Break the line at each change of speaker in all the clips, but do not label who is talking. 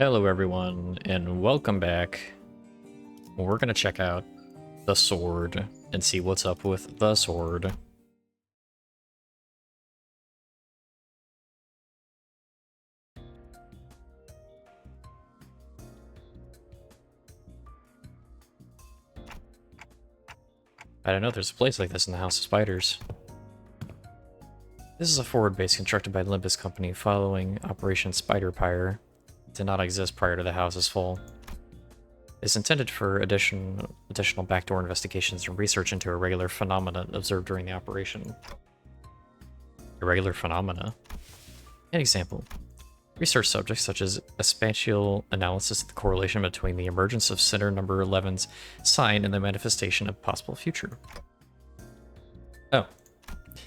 Hello everyone, and welcome back. We're gonna check out the sword and see what's up with the sword. I don't know, there's a place like this in the House of Spiders. This is a forward base constructed by Limbus Company following Operation Spider Pyre. It did not exist prior to the house's fall. It's intended for additional backdoor investigations and research into irregular phenomena observed during the operation. Irregular phenomena? An example. Research subjects such as a spatial analysis of the correlation between the emergence of center number 11's sign and the manifestation of possible future. Oh.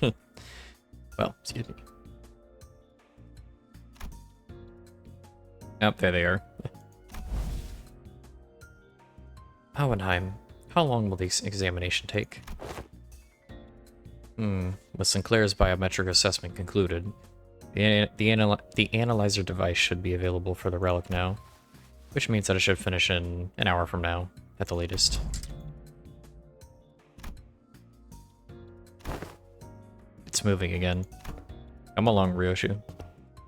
Well, excuse me. Oh, there they are. Hohenheim, how long will this examination take? With Sinclair's biometric assessment concluded, the analyzer device should be available for the relic now, which means that it should finish in an hour from now, at the latest. It's moving again. Come along, Ryoshu.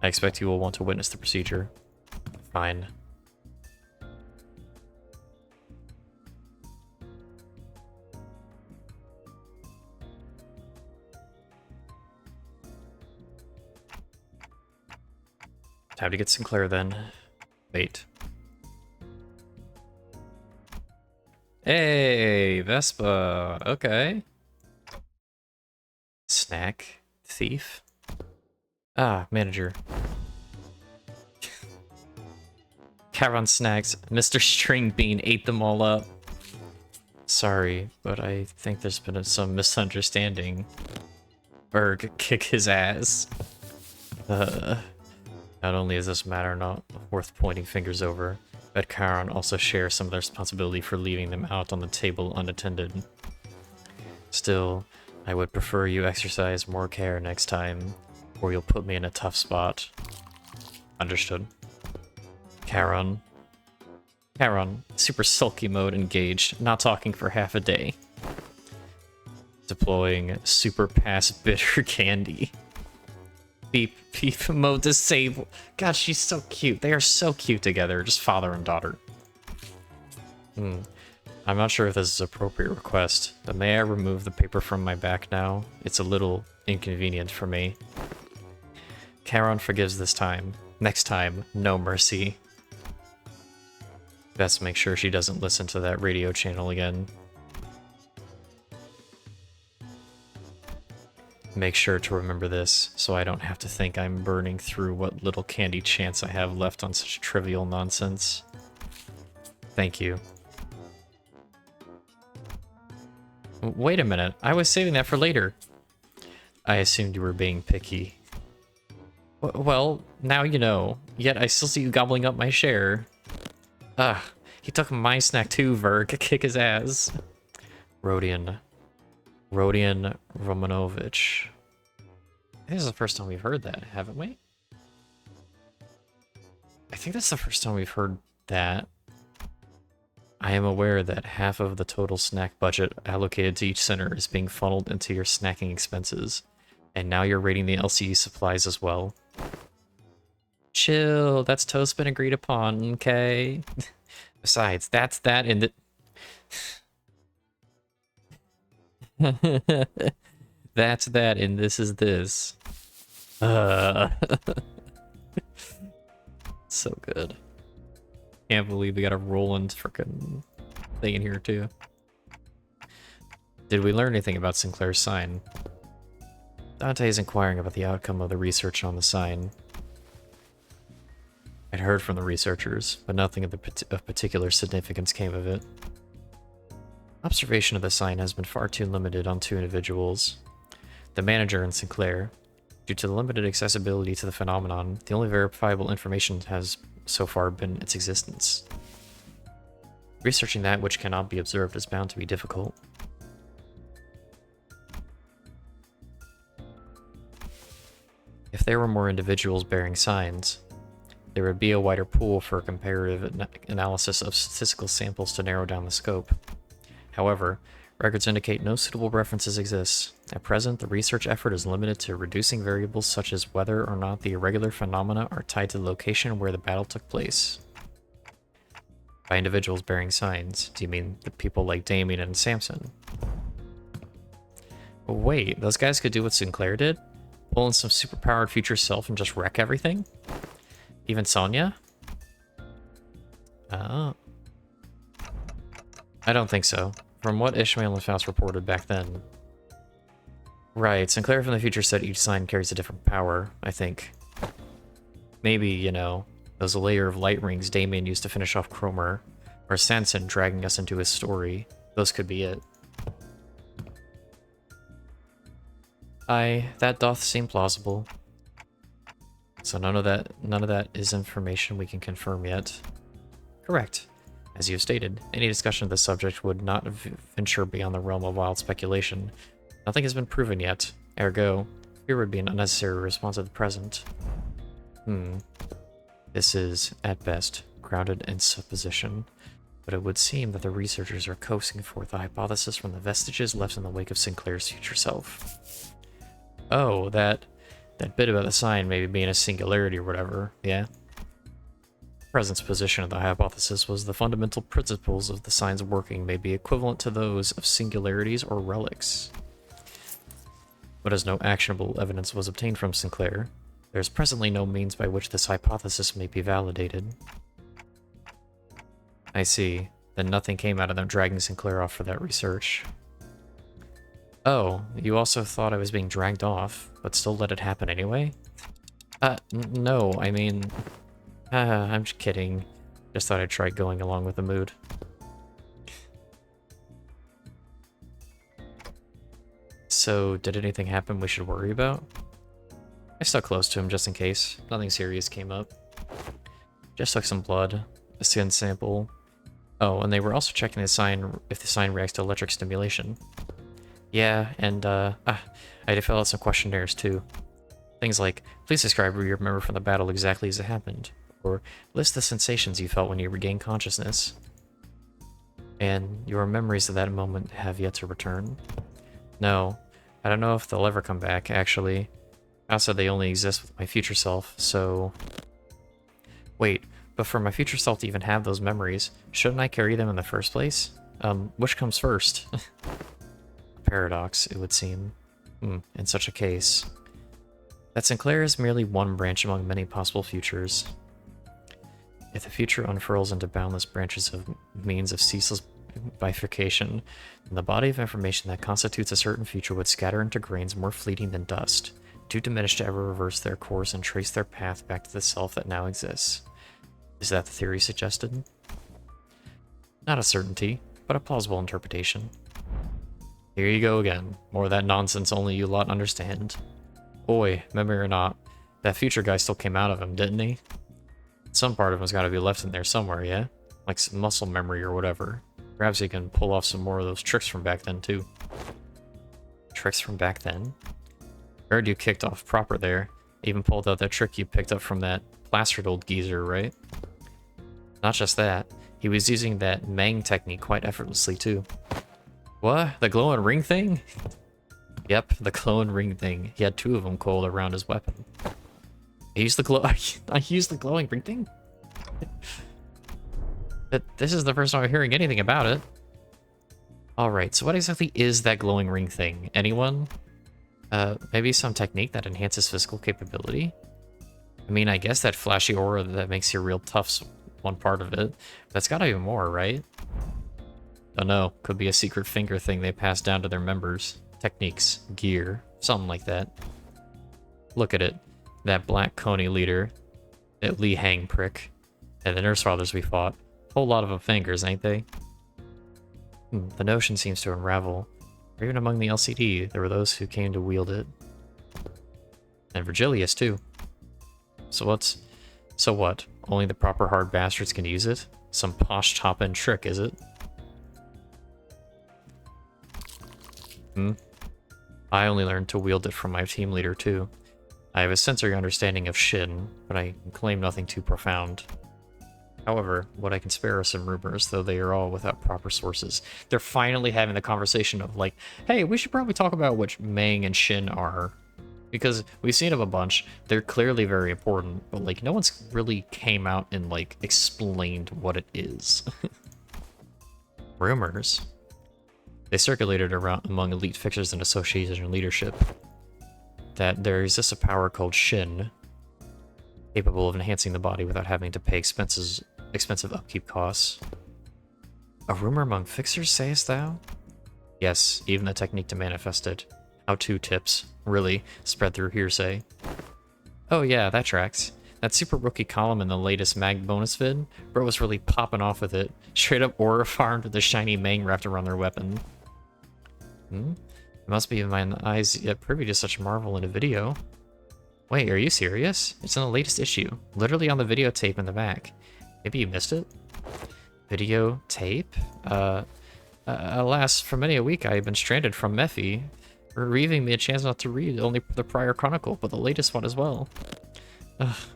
I expect you will want to witness the procedure. Fine. Time to get Sinclair then. Wait. Hey, Vespa. Okay. Snack. Thief. Ah, manager. Caravan snacks. Mr. String Bean ate them all up. Sorry, but I think there's been some misunderstanding. Berg, kick his ass. Not only is this matter not worth pointing fingers over, but Charon also shares some of the responsibility for leaving them out on the table unattended. Still, I would prefer you exercise more care next time, or you'll put me in a tough spot. Understood. Charon, super sulky mode engaged, not talking for half a day. Deploying super pass bitter candy. Beep mode disabled. God, she's so cute. They are so cute together, just father and daughter. I'm not sure if this is an appropriate request, but may I remove the paper from my back now? It's a little inconvenient for me. Charon forgives this time. Next time, no mercy. Best make sure she doesn't listen to that radio channel again. Make sure to remember this, so I don't have to think I'm burning through what little candy chance I have left on such trivial nonsense. Thank you. Wait a minute, I was saving that for later. I assumed you were being picky. Well, now you know, yet I still see you gobbling up my share. Ugh, he took my snack too, Verg. Kick his ass. Rodion Romanovich. I think this is the first time we've heard that, haven't we? I think that's the first time we've heard that. I am aware that half of the total snack budget allocated to each center is being funneled into your snacking expenses, and now you're raiding the LCE supplies as well. Chill, that's toast been agreed upon, okay? Besides, that's that in the... That's that, and this is this. So good. Can't believe we got a Roland frickin' thing in here too. Did we learn anything about Sinclair's sign? Dante is inquiring about the outcome of the research on the sign. I'd heard from the researchers, but nothing of particular significance came of it. Observation of the sign has been far too limited on two individuals. The manager and Sinclair. Due to the limited accessibility to the phenomenon, the only verifiable information has so far been its existence. Researching that which cannot be observed is bound to be difficult. If there were more individuals bearing signs, there would be a wider pool for comparative analysis of statistical samples to narrow down the scope. However, records indicate no suitable references exist. At present, the research effort is limited to reducing variables such as whether or not the irregular phenomena are tied to the location where the battle took place. By individuals bearing signs, do you mean the people like Damien and Samson? Wait, those guys could do what Sinclair did? Pull in some superpowered future self and just wreck everything? Even Sonya? Oh. I don't think so. From what Ishmael and Faust reported back then. Right, Sinclair from the future said each sign carries a different power, I think. Maybe, you know, there's a layer of light rings Damien used to finish off Cromer, or Sanson dragging us into his story. Those could be it. Aye, that doth seem plausible. So none of that is information we can confirm yet. Correct. As you have stated, any discussion of this subject would not venture beyond the realm of wild speculation. Nothing has been proven yet. Ergo, fear would be an unnecessary response at the present. This is, at best, grounded in supposition, but it would seem that the researchers are coaxing forth a hypothesis from the vestiges left in the wake of Sinclair's future self. Oh, that bit about the sign maybe being a singularity or whatever, yeah? Present's position of the hypothesis was the fundamental principles of the sign's working may be equivalent to those of singularities or relics. But as no actionable evidence was obtained from Sinclair, there is presently no means by which this hypothesis may be validated. I see. Then nothing came out of them dragging Sinclair off for that research. Oh, you also thought I was being dragged off, but still let it happen anyway? No, I mean... I'm just kidding. Just thought I'd try going along with the mood. So, did anything happen we should worry about? I stuck close to him just in case. Nothing serious came up. Just took some blood, a skin sample. Oh, and they were also checking the sign if the sign reacts to electric stimulation. Yeah, and I had to fill out some questionnaires too. Things like, please describe what you remember from the battle exactly as it happened, or list the sensations you felt when you regained consciousness. And your memories of that moment have yet to return. No, I don't know if they'll ever come back, actually. I said they only exist with my future self, so... Wait, but for my future self to even have those memories, shouldn't I carry them in the first place? Which comes first? Paradox, it would seem. In such a case. That Sinclair is merely one branch among many possible futures. If the future unfurls into boundless branches of means of ceaseless bifurcation, then the body of information that constitutes a certain future would scatter into grains more fleeting than dust, too diminished to ever reverse their course and trace their path back to the self that now exists. Is that the theory suggested? Not a certainty, but a plausible interpretation. Here you go again. More of that nonsense only you lot understand. Boy, memory or not, that future guy still came out of him, didn't he? Some part of him's gotta be left in there somewhere, yeah? Like some muscle memory or whatever. Perhaps he can pull off some more of those tricks from back then, too. Tricks from back then? Heard you kicked off proper there. Even pulled out that trick you picked up from that plastered old geezer, right? Not just that, he was using that Mang technique quite effortlessly, too. What? The glowing ring thing? Yep, the glowing ring thing. He had two of them coiled around his weapon. I used the glowing ring thing? This is the first time I'm hearing anything about it. Alright, so what exactly is that glowing ring thing? Anyone? Maybe some technique that enhances physical capability? I mean, I guess that flashy aura that makes you real tough's one part of it. That's gotta be more, right? Don't know. Could be a secret finger thing they pass down to their members. Techniques, gear, something like that. Look at it. That Black Coney leader, that Li Hang prick, and the Nursefathers we fought. Whole lot of them fingers, ain't they? The notion seems to unravel. Even among the LCD, there were those who came to wield it. And Virgilius, too. So what? Only the proper hard bastards can use it? Some posh top-end trick, is it? I only learned to wield it from my team leader, too. I have a sensory understanding of Shin, but I can claim nothing too profound. However, what I can spare are some rumors, though they are all without proper sources. They're finally having the conversation of like, hey, we should probably talk about which Mang and Shin are. Because we've seen them a bunch. They're clearly very important, but like no one's really came out and like explained what it is. Rumors. They circulated around among elite fixers and association and leadership that there exists a power called Shin, capable of enhancing the body without having to pay expensive upkeep costs. A rumor among fixers, sayest thou? Yes, even the technique to manifest it. How-to tips, really, spread through hearsay. Oh yeah, that tracks. That super rookie column in the latest mag bonus vid, bro was really popping off with it. Straight up aura farmed with the shiny Mang wrapped around their weapon. It must be in my eyes yet privy to such marvel in a video. Wait, are you serious? It's in the latest issue. Literally on the videotape in the back. Maybe you missed it? Videotape? Alas, for many a week I have been stranded from Mephi, relieving me a chance not to read only the prior chronicle, but the latest one as well.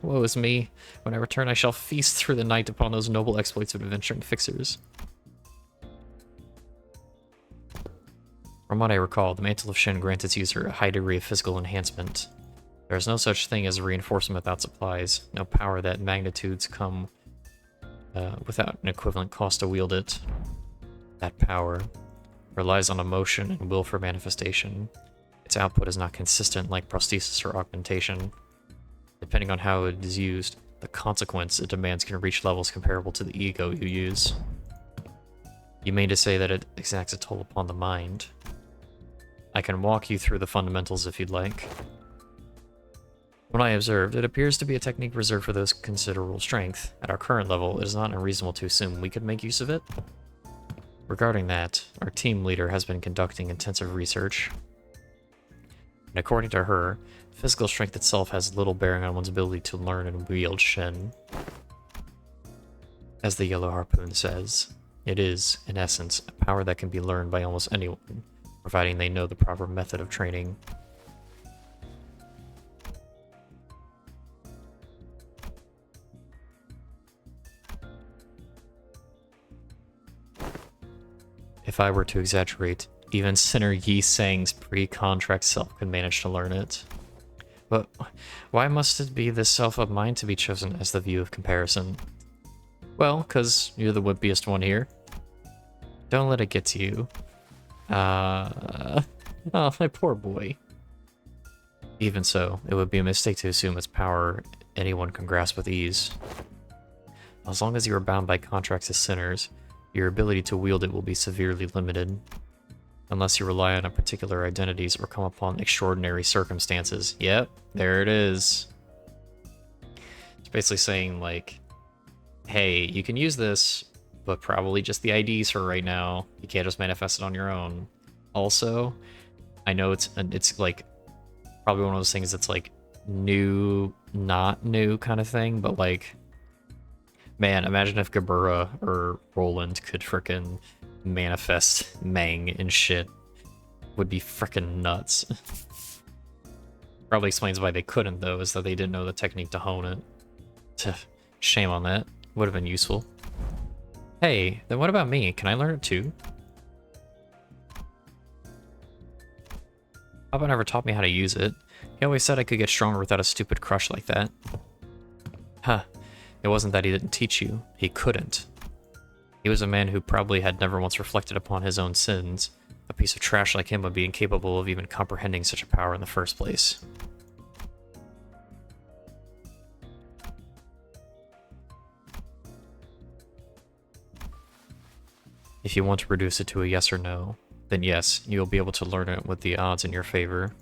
Woe is me. When I return, I shall feast through the night upon those noble exploits of adventuring fixers. From what I recall, the Mantle of Shin grants its user a high degree of physical enhancement. There is no such thing as a reinforcement without supplies, no power that magnitudes come without an equivalent cost to wield it. That power relies on emotion and will for manifestation. Its output is not consistent like prosthesis or augmentation. Depending on how it is used, the consequence it demands can reach levels comparable to the ego you use. You mean to say that it exacts a toll upon the mind? I can walk you through the fundamentals if you'd like. When I observed, it appears to be a technique reserved for those considerable strength. At our current level, it is not unreasonable to assume we could make use of it. Regarding that, our team leader has been conducting intensive research. And according to her, physical strength itself has little bearing on one's ability to learn and wield Shin. As the Yellow Harpoon says, it is, in essence, a power that can be learned by almost anyone, providing they know the proper method of training. If I were to exaggerate, even Sinner Yi Sang's pre-contract self could manage to learn it. But why must it be this self of mine to be chosen as the view of comparison? Well, 'cause you're the wimpiest one here. Don't let it get to you. Oh, my poor boy. Even so, it would be a mistake to assume its power anyone can grasp with ease. As long as you are bound by contracts as sinners, your ability to wield it will be severely limited, unless you rely on particular identities or come upon extraordinary circumstances. Yep, there it is. It's basically saying, like, hey, you can use this, but probably just the IDs for right now. You can't just manifest it on your own. Also, I know it's like, probably one of those things that's, like, new, not new kind of thing, but, like, man, imagine if Gabura or Roland could frickin' manifest Mang and shit. Would be frickin' nuts. Probably explains why they couldn't, though, is that they didn't know the technique to hone it. Shame on that. Would have been useful. Hey, then what about me? Can I learn it too? Papa never taught me how to use it. He always said I could get stronger without a stupid crush like that. Huh. It wasn't that he didn't teach you. He couldn't. He was a man who probably had never once reflected upon his own sins. A piece of trash like him would be incapable of even comprehending such a power in the first place. If you want to reduce it to a yes or no, then yes, you'll be able to learn it with the odds in your favor.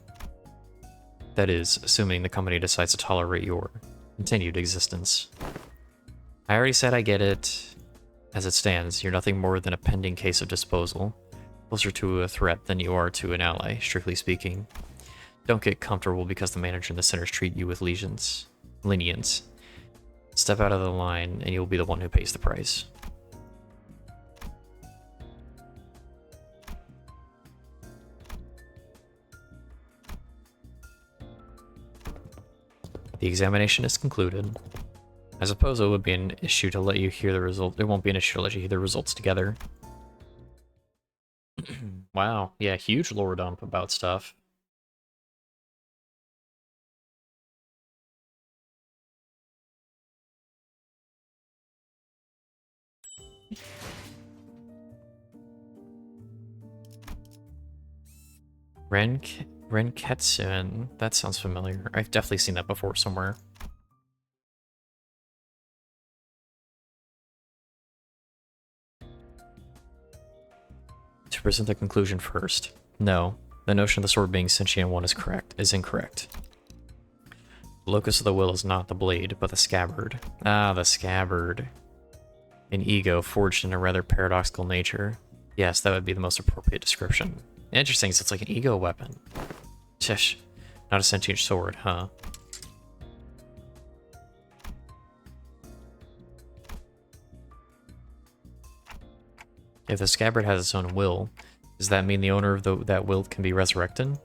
That is, assuming the company decides to tolerate your continued existence. I already said I get it. As it stands, you're nothing more than a pending case of disposal. Closer to a threat than you are to an ally, strictly speaking. Don't get comfortable because the manager and the sinners treat you with lenience. Step out of the line and you'll be the one who pays the price. The examination is concluded. I suppose it would be an issue to let you hear the result. It won't be an issue to let you hear the results together. Wow, yeah, huge lore dump about stuff. Renketsun. That sounds familiar. I've definitely seen that before somewhere. To present the conclusion first. No, the notion of the sword being sentient one is incorrect. The locus of the will is not the blade, but the scabbard. Ah, the scabbard. An ego forged in a rather paradoxical nature. Yes, that would be the most appropriate description. Interesting, so it's like an ego weapon. Tish, not a sentient sword, huh? If the scabbard has its own will, does that mean the owner of that will can be resurrected?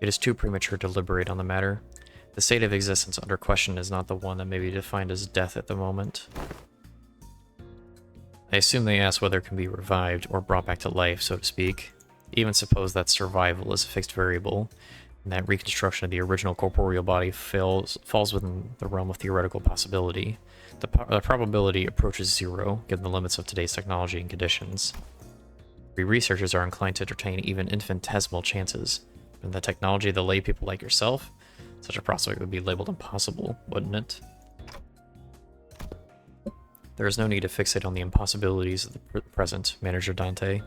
It is too premature to deliberate on the matter. The state of existence under question is not the one that may be defined as death at the moment. I assume they ask whether it can be revived or brought back to life, so to speak. Even suppose that survival is a fixed variable, and that reconstruction of the original corporeal body falls within the realm of theoretical possibility. The probability approaches zero, given the limits of today's technology and conditions. We researchers are inclined to entertain even infinitesimal chances. In the technology of the lay people like yourself, such a prospect would be labeled impossible, wouldn't it? There is no need to fixate on the impossibilities of the present, Manager Dante.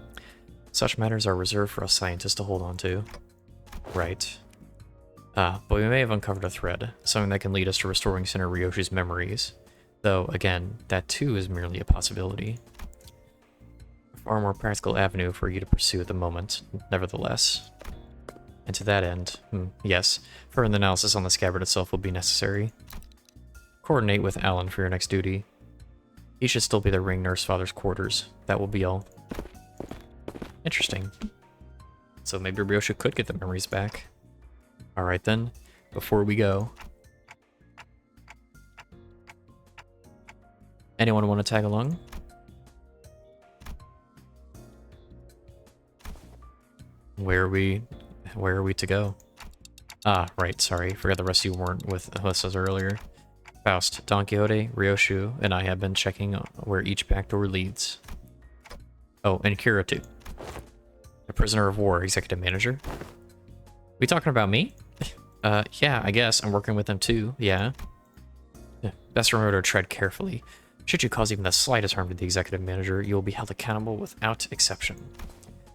Such matters are reserved for us scientists to hold on to. Right. But we may have uncovered a thread, something that can lead us to restoring Senator Ryoshi's memories. Though, again, that too is merely a possibility. A far more practical avenue for you to pursue at the moment, nevertheless. And to that end, yes, further analysis on the scabbard itself will be necessary. Coordinate with Alan for your next duty. He should still be the Ring Nursefather's quarters. That will be all. Interesting. So maybe Ryosha could get the memories back. Alright then, before we go. Anyone want to tag along? Where are we to go? Ah, right, sorry. Forgot the rest of you weren't with us earlier. Faust, Don Quixote, Ryoshu, and I have been checking where each back door leads. Oh, and Kira too. The prisoner of war, executive manager. We talking about me? Yeah, I guess. I'm working with them too, yeah. Best remember to tread carefully. Should you cause even the slightest harm to the executive manager, you will be held accountable without exception.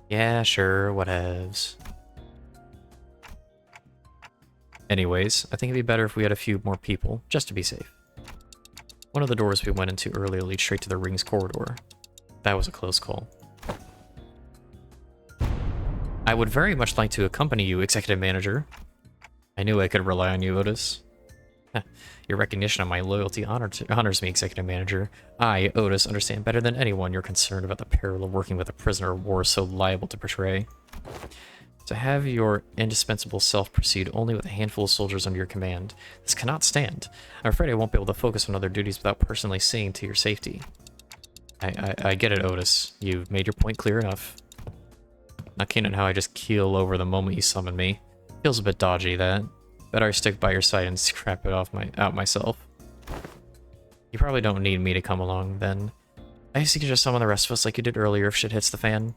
Yeah, sure, whatevs. Anyways, I think it'd be better if we had a few more people, just to be safe. One of the doors we went into earlier leads straight to the Rings corridor. That was a close call. I would very much like to accompany you, Executive Manager. I knew I could rely on you, Otis. Your recognition of my loyalty honors me, Executive Manager. I, Otis, understand better than anyone you're concerned about the peril of working with a prisoner of war so liable to betray. To have your indispensable self proceed only with a handful of soldiers under your command, this cannot stand. I'm afraid I won't be able to focus on other duties without personally seeing to your safety. I get it, Otis. You've made your point clear enough. Not keen on how I just keel over the moment you summon me. Feels a bit dodgy, that. Better I stick by your side and scrap it out myself. You probably don't need me to come along, then. I guess you can just summon the rest of us like you did earlier if shit hits the fan.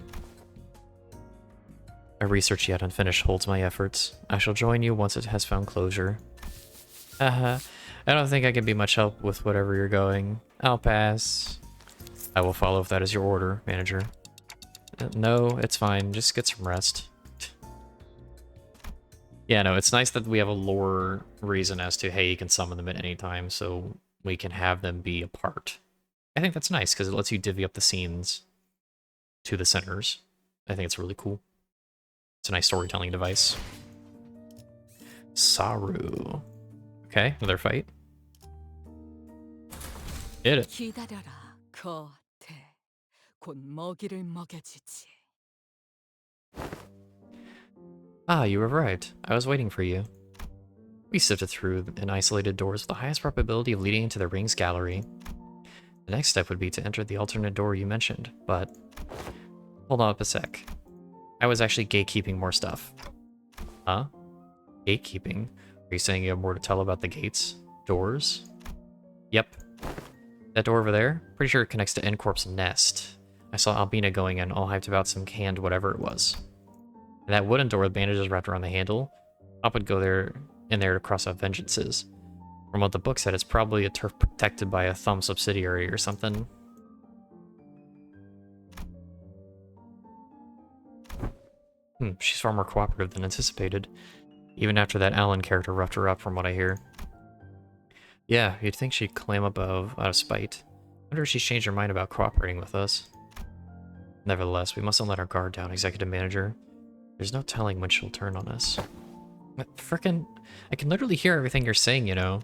A research yet unfinished holds my efforts. I shall join you once it has found closure. I don't think I can be much help with whatever you're going. I'll pass. I will follow if that is your order, Manager. No, it's fine. Just get some rest. Yeah, no, it's nice that we have a lore reason as to, hey, you can summon them at any time, so we can have them be a part. I think that's nice, because it lets you divvy up the scenes to the centers. I think it's really cool. It's a nice storytelling device. Saru. Okay, another fight. Hit it. Ah, you arrived. I was waiting for you. We sifted through and isolated doors with the highest probability of leading into the Rings Gallery. The next step would be to enter the alternate door you mentioned, but... Hold on up a sec. I was actually gatekeeping more stuff. Huh? Gatekeeping? Are you saying you have more to tell about the gates? Doors? Yep. That door over there? Pretty sure it connects to N-Corp's nest. I saw Albina going in, all hyped about some canned whatever it was. And that wooden door with bandages wrapped around the handle? Pop would go in there to cross out vengeances. From what the book said, it's probably a turf protected by a thumb subsidiary or something. She's far more cooperative than anticipated. Even after that Alan character roughed her up, from what I hear. Yeah, you'd think she'd clam above out of spite. Wonder if she's changed her mind about cooperating with us. Nevertheless, we mustn't let our guard down, Executive Manager. There's no telling when she'll turn on us. Frickin', I can literally hear everything you're saying, you know.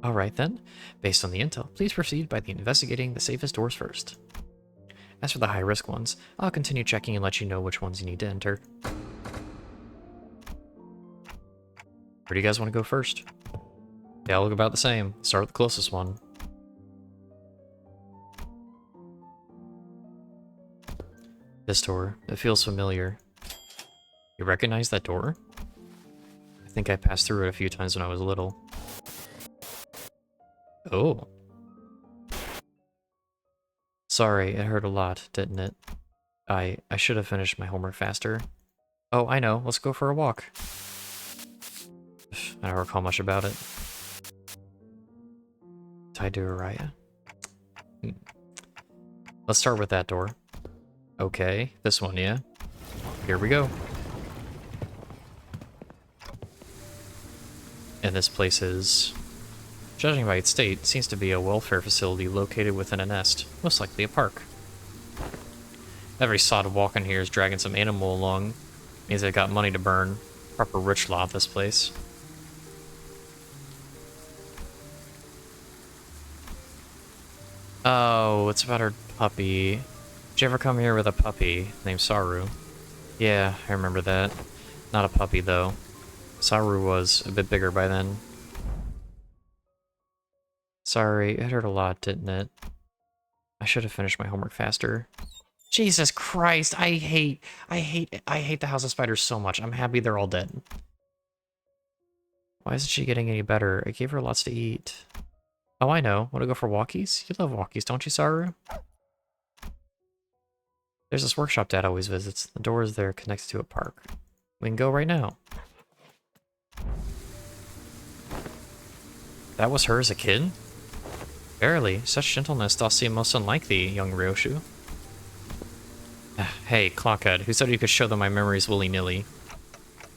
Alright then, based on the intel, please proceed by investigating the safest doors first. As for the high-risk ones, I'll continue checking and let you know which ones you need to enter. Where do you guys want to go first? They all look about the same. Start with the closest one. This door, it feels familiar. You recognize that door? I think I passed through it a few times when I was little. Oh. Sorry, it hurt a lot, didn't it? I should have finished my homework faster. Oh, I know. Let's go for a walk. I don't recall much about it. Tied to Uriah. Let's start with that door. Okay, this one, yeah? Here we go. And this place is, judging by its state, seems to be a welfare facility located within a nest, most likely a park. Every sod walking here is dragging some animal along. Means they got money to burn. Proper rich lot, this place. Oh, it's about her puppy. Did you ever come here with a puppy named Saru? Yeah, I remember that. Not a puppy, though. Saru was a bit bigger by then. Sorry, it hurt a lot, didn't it? I should have finished my homework faster. Jesus Christ, I hate the House of Spiders so much. I'm happy they're all dead. Why isn't she getting any better? I gave her lots to eat. Oh, I know. Want to go for walkies? You love walkies, don't you, Saru? There's this workshop Dad always visits. The door is there, connected to a park. We can go right now. That was her as a kid? Barely. Such gentleness doth seem most unlike thee, young Ryoshu. Hey, Clockhead, who said you could show them my memories willy-nilly?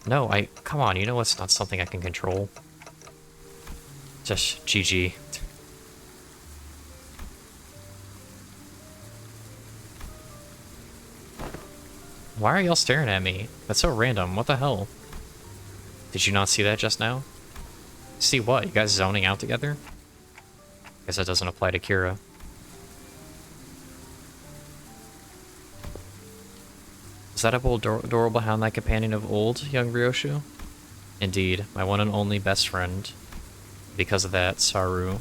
No, come on, you know it's not something I can control. Just GG. Why are y'all staring at me? That's so random, what the hell? Did you not see that just now? See what? You guys zoning out together? Guess that doesn't apply to Kira. Is that a bold door behind that companion of old, young Ryoshu? Indeed, my one and only best friend. Because of that, Saru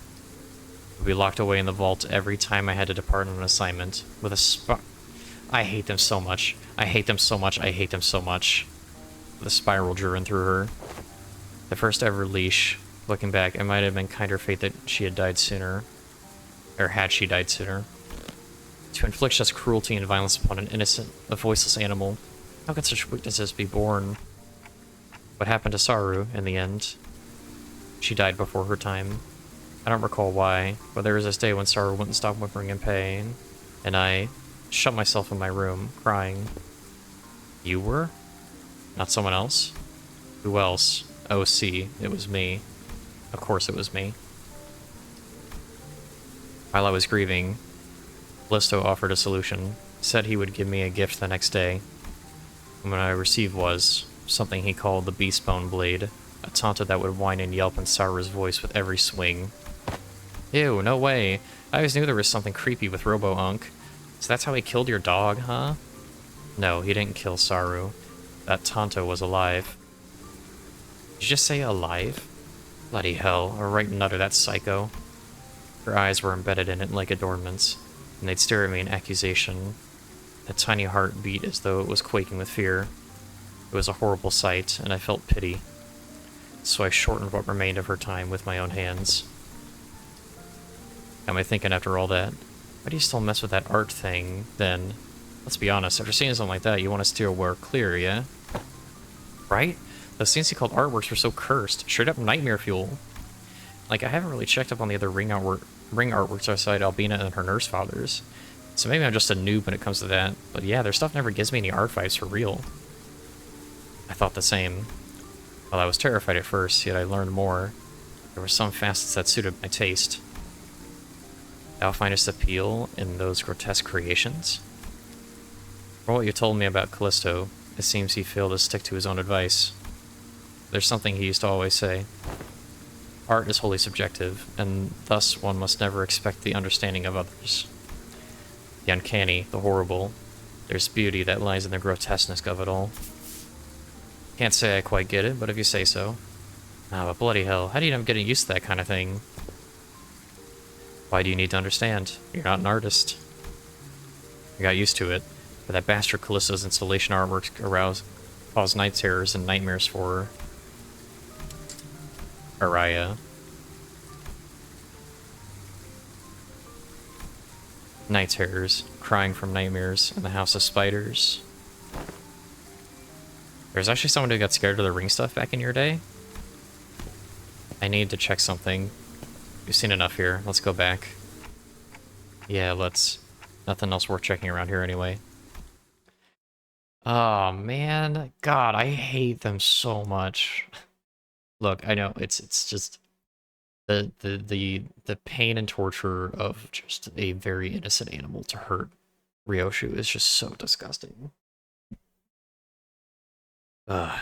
would be locked away in the vault every time I had to depart on an assignment, with a I hate them so much. I hate them so much. I hate them so much. With a spiral driven through her. The first ever leash. Looking back, it might have been kinder fate that she had died sooner. Or had she died sooner. To inflict such cruelty and violence upon an innocent, a voiceless animal. How could such weaknesses be born? What happened to Saru, in the end? She died before her time. I don't recall why, but there was this day when Saru wouldn't stop whimpering in pain, and I shut myself in my room, crying. You were? Not someone else? Who else? Oh, see, it was me. Of course it was me. While I was grieving, Listo offered a solution. Said he would give me a gift the next day. And what I received was something he called the Beastbone Blade, a tauntaun that would whine and yelp in Saru's voice with every swing. Ew, no way. I always knew there was something creepy with Robo-Unk. So that's how he killed your dog, huh? No, he didn't kill Saru. That tauntaun was alive. Did you just say alive? Bloody hell, a right nutter, that psycho. Her eyes were embedded in it like adornments, and they'd stare at me in accusation. That tiny heart beat as though it was quaking with fear. It was a horrible sight, and I felt pity. So I shortened what remained of her time with my own hands. Got me thinking after all that. Why do you still mess with that art thing, then? Let's be honest, after seeing something like that, you want to steer away clear, yeah? Right? Those things he called artworks were so cursed. Straight up nightmare fuel. Like, I haven't really checked up on the other ring artworks outside Albina and her Nursefathers. So maybe I'm just a noob when it comes to that. But yeah, their stuff never gives me any art vibes for real. I thought the same. Well, I was terrified at first, yet I learned more. There were some facets that suited my taste. Thou findest appeal in those grotesque creations? From what you told me about Callisto, it seems he failed to stick to his own advice. There's something he used to always say. Art is wholly subjective, and thus one must never expect the understanding of others. The uncanny, the horrible, there's beauty that lies in the grotesqueness of it all. Can't say I quite get it, but if you say so. Ah, but bloody hell, how do you end up getting used to that kind of thing? Why do you need to understand? You're not an artist. I got used to it, but that bastard Callisto's installation artworks caused night terrors and nightmares for Araya. Night terrors, crying from nightmares in the House of Spiders. There's actually someone who got scared of the ring stuff back in your day. I need to check something. We've seen enough here. Let's go back. Yeah, let's. Nothing else worth checking around here anyway. Oh, man. God, I hate them so much. Look, I know, it's just... The pain and torture of just a very innocent animal to hurt Ryoshu is just so disgusting. Ugh.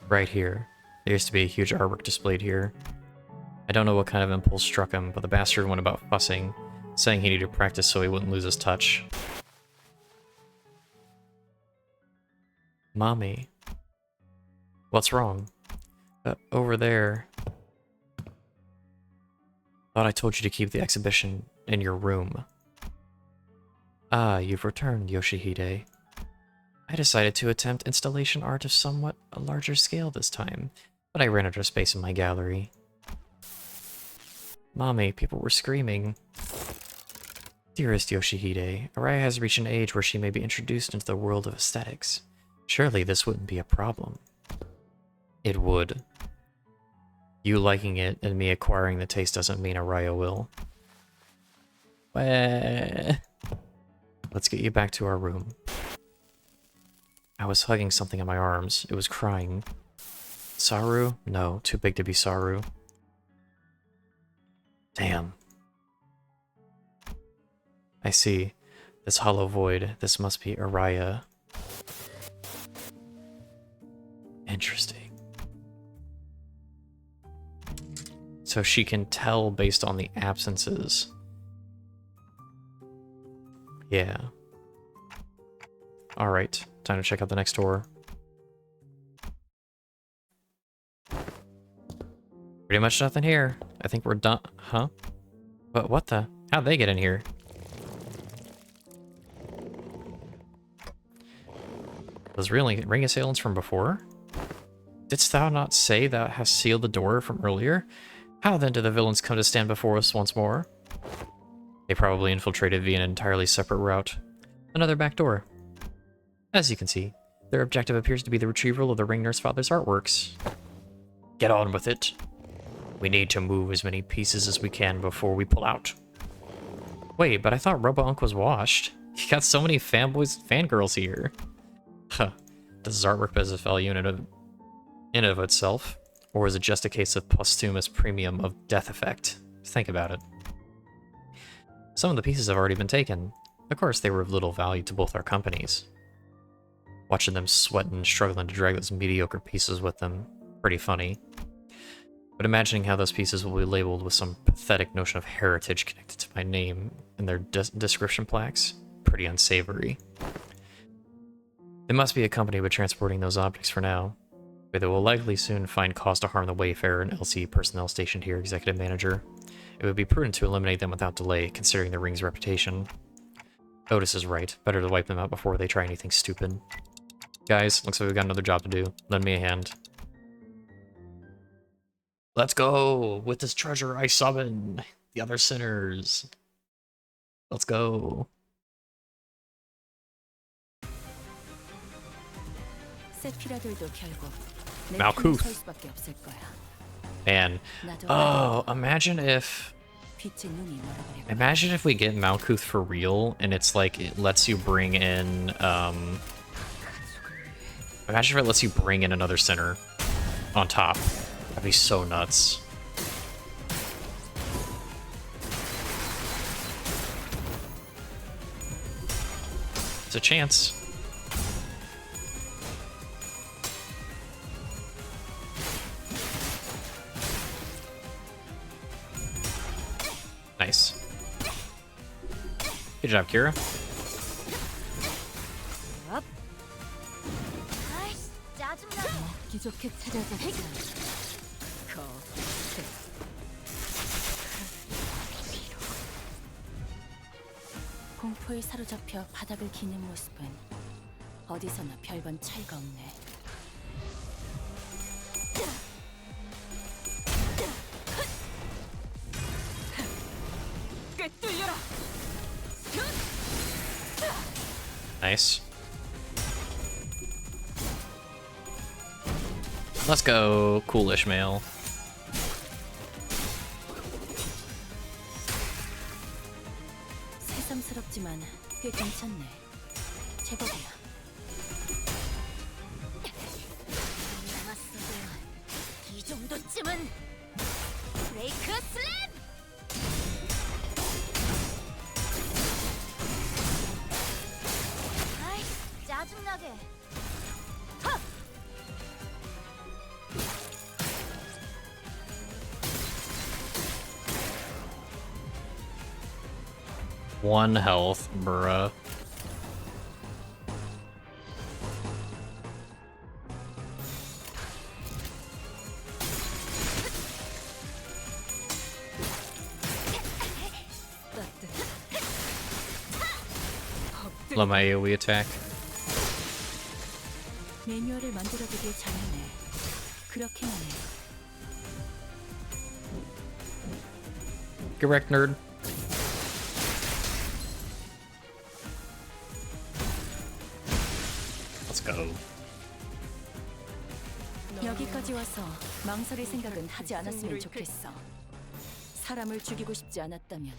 Right here. There used to be a huge artwork displayed here. I don't know what kind of impulse struck him, but the bastard went about fussing, saying he needed practice so he wouldn't lose his touch. Mommy. What's wrong? Over there. Thought I told you to keep the exhibition in your room. Ah, you've returned, Yoshihide. I decided to attempt installation art of somewhat a larger scale this time, but I ran out of space in my gallery. Mommy, people were screaming. Dearest Yoshihide, Araya has reached an age where she may be introduced into the world of aesthetics. Surely this wouldn't be a problem. It would. You liking it and me acquiring the taste doesn't mean Araya will. Let's get you back to our room. I was hugging something in my arms. It was crying. Saru? No, too big to be Saru. Damn. I see. This hollow void. This must be Araya. Interesting. So she can tell based on the absences. Yeah. Alright, time to check out the next door. Pretty much nothing here. I think we're done. Huh? But what the? How'd they get in here? Those ring assailants from before? Didst thou not say thou hast sealed the door from earlier? How then do the villains come to stand before us once more? They probably infiltrated via an entirely separate route. Another back door. As you can see, their objective appears to be the retrieval of the Ring Nursefathers' artworks. Get on with it. We need to move as many pieces as we can before we pull out. Wait, but I thought Robo-Unk was washed. You got so many fangirls here. Huh. Does his artwork as a value in and of itself? Or is it just a case of posthumous premium of death effect? Think about it. Some of the pieces have already been taken. Of course, they were of little value to both our companies. Watching them sweat and struggling to drag those mediocre pieces with them, pretty funny. But imagining how those pieces will be labeled with some pathetic notion of heritage connected to my name in their description plaques, pretty unsavory. They must be a company with transporting those objects for now. But they will likely soon find cause to harm the Wayfarer and LC personnel stationed here, Executive Manager. It would be prudent to eliminate them without delay, considering the ring's reputation. Otis is right. Better to wipe them out before they try anything stupid. Guys, looks like we've got another job to do. Lend me a hand. Let's go! With this treasure, I summon the other sinners. Let's go. Malkuth. Man. Oh, imagine if we get Malkuth for real, and it's like, it lets you bring in, imagine if it lets you bring in another sinner on top. That'd be so nuts. It's a chance. Nice. Good job, Kira.
공포에 사로잡혀 바닥을 기는 모습은 어디서나 별반 차이가 없네.
Nice. Let's go, cool Ishmael.
새삼스럽지만 꽤 괜찮네. 제법이야. 이 정도쯤은 브레이크 슬램! 아이, 짜증나게.
One health, bruh. Love my AoE attack.
매뉴얼을 만들어두길 잘하네. 그렇게만 해.
Get wrecked, nerd. Let's go.
여기까지 와서 망설일 생각은 하지 않았으면 좋겠어. 사람을 죽이고 싶지 않았다면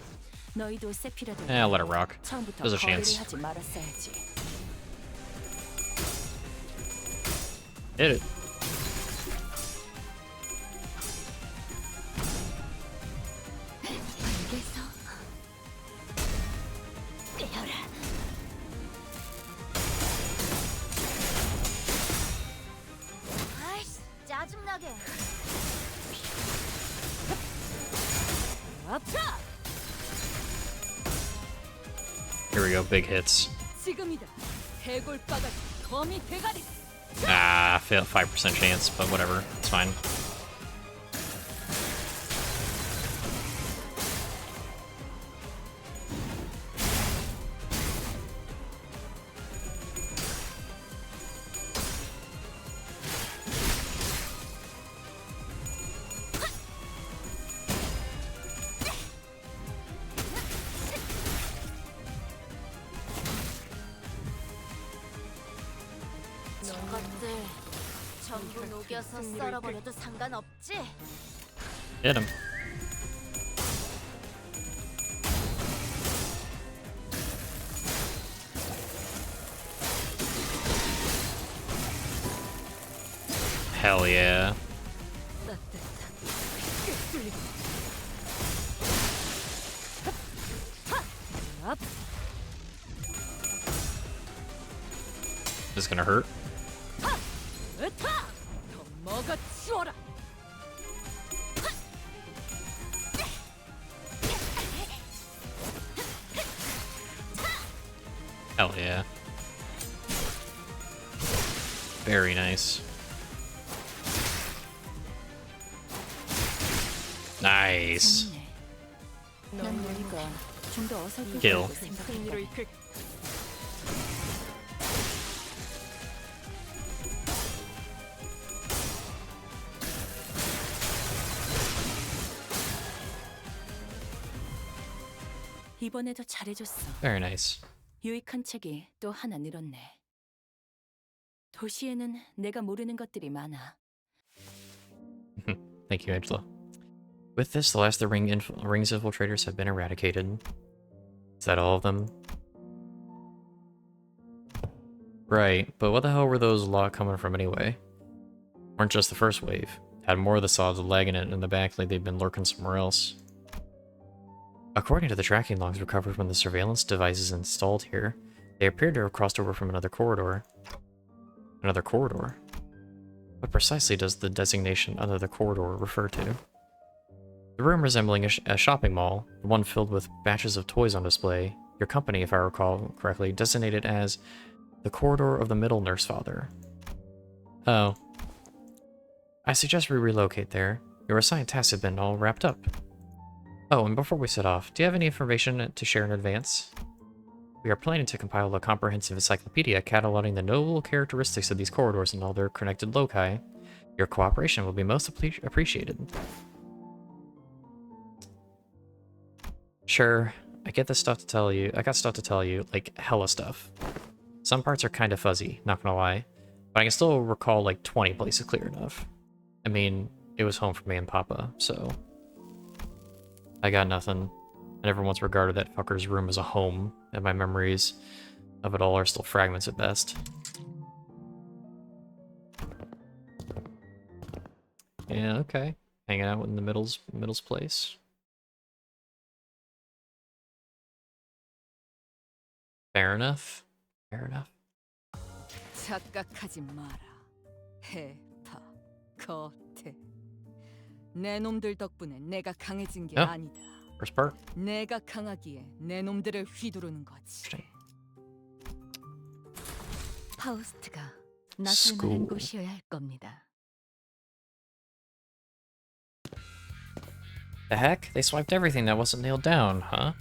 너희도 세피라도
Let it rock.
처음부터
There's a
거래를
chance.
하지 말았어야지.
Hit it.
알겠어. 깨어라. 아이씨, 짜증나게. 아파!
Here we go, big hits.
지금이다. 해골바가 거미 대가리.
Ah, 5% chance, but whatever, it's fine.
저것들 전부 녹여서 썰어버려도 상관없지?
Hit him. Hell yeah. This is gonna hurt. Hell yeah. Very nice. Nice.
재밌네. 난 너희가 좀 더 어설플
Kill.
거라고 생각했다. 이번에도 잘해줬어.
Very nice.
유익한 책이 또 하나 늘었네. 도시에는 내가 모르는 것들이 많아.
Thank you, Angela. With this, the last of the Ring's infiltrators have been eradicated. Is that all of them? Right, but what the hell were those lot coming from anyway? Weren't just the first wave. Had more of the sods lagging it in the back like they'd been lurking somewhere else. According to the tracking logs recovered from the surveillance devices installed here, they appeared to have crossed over from another corridor. Another corridor? What precisely does the designation another corridor refer to? The room resembling a shopping mall, the one filled with batches of toys on display, your company, if I recall correctly, designated as the corridor of the middle Nursefather. Oh. I suggest we relocate there. Your assigned tasks have been all wrapped up. Oh, and before we set off, do you have any information to share in advance? We are planning to compile a comprehensive encyclopedia cataloging the notable characteristics of these corridors and all their connected loci. Your cooperation will be most appreciated. Sure, I got stuff to tell you, like hella stuff. Some parts are kind of fuzzy, not gonna lie, but I can still recall like 20 places clear enough. I mean, it was home for me and Papa, so I got nothing. I never once regarded that fucker's room as a home, and my memories of it all are still fragments at best. Yeah, okay. Hanging out in the middle's place. Fair enough. Fair enough.
착각하지 마라. 해파, 겉에. 내 놈들 덕분에 내가 강해진 게 아니다.
First part.
내가 강하기에 내 놈들을 휘두르는 거지. 파우스트가 나설 만한 곳이어야 할 겁니다.
The heck? They swiped everything that wasn't nailed down, huh?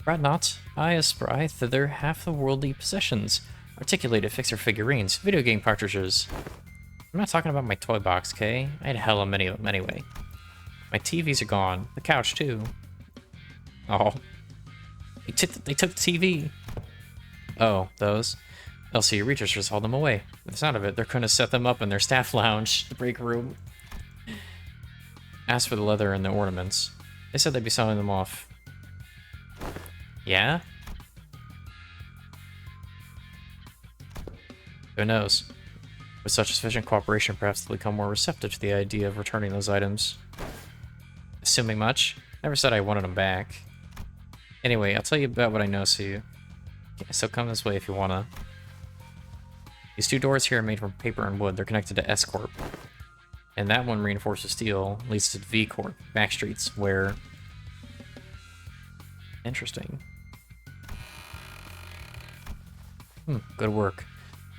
Fret not. I espy thither half the worldly possessions. Articulated fixer figurines, video game cartridges. I'm not talking about my toy box, Kay. I had hella many of them anyway. My TVs are gone. The couch, too. Oh. They took the TV. Oh, those. LCU researchers hauled them away. With the sound of it, they're gonna set them up in their staff lounge, the break room. Asked for the leather and the ornaments. They said they'd be selling them off. Yeah? Who knows? With such sufficient cooperation, perhaps they'll become more receptive to the idea of returning those items. Assuming much? Never said I wanted them back. Anyway, I'll tell you about what I know, so come this way if you wanna. These two doors here are made from paper and wood. They're connected to S Corp. And that one, reinforced with steel, leads to V Corp, back streets, where... Interesting. Good work.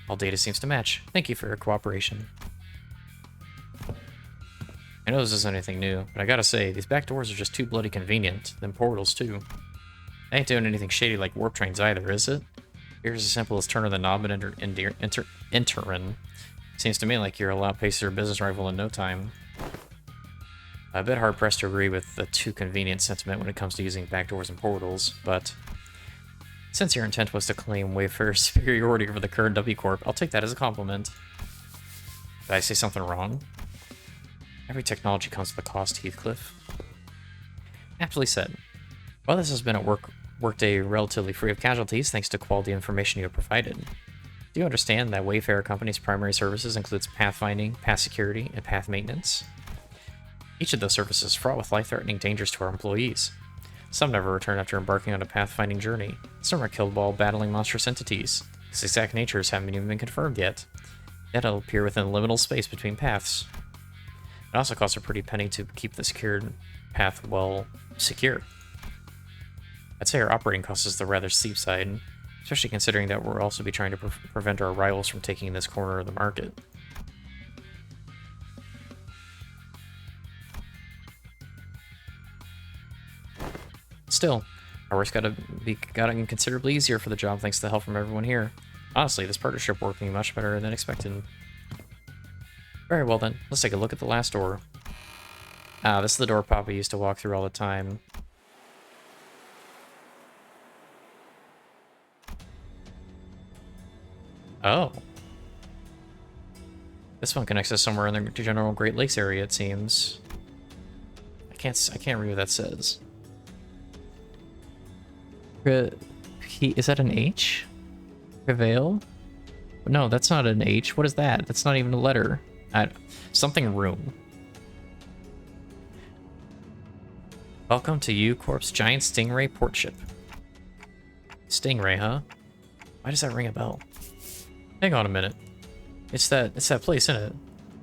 All data seems to match. Thank you for your cooperation. I know this isn't anything new, but I gotta say, these back doors are just too bloody convenient. Them portals, too. I ain't doing anything shady like warp trains either, is it? Here's as simple as turning the knob and entering. Seems to me like you're a lot pacer business rival in no time. I'm a bit hard-pressed to agree with the too convenient sentiment when it comes to using backdoors and portals, but since your intent was to claim Wayfarer's superiority over the current W Corp, I'll take that as a compliment. Did I say something wrong? Every technology comes with a cost, Heathcliff. Aptly said. While this has been a workday relatively free of casualties thanks to quality information you have provided, do you understand that Wayfarer Company's primary services includes pathfinding, path security, and path maintenance? Each of those services is fraught with life-threatening dangers to our employees. Some never return after embarking on a pathfinding journey. Some are killed while battling monstrous entities. Its exact natures haven't even been confirmed yet. Yet it'll appear within liminal space between paths. It also costs a pretty penny to keep the secured path well secure. I'd say our operating cost is the rather steep side. Especially considering that we'll also be trying to prevent our rivals from taking this corner of the market. Still, our work's gotten considerably easier for the job thanks to the help from everyone here. Honestly, this partnership working much better than expected. Very well then, let's take a look at the last door. Ah, this is the door Papa used to walk through all the time. Oh. This one connects us somewhere in the general Great Lakes area, it seems. I can't read what that says. Is that an H? Prevail? No, that's not an H. What is that? That's not even a letter. Something room. Welcome to U-Corp's giant stingray port ship. Stingray, huh? Why does that ring a bell? Hang on a minute. It's that place, isn't it?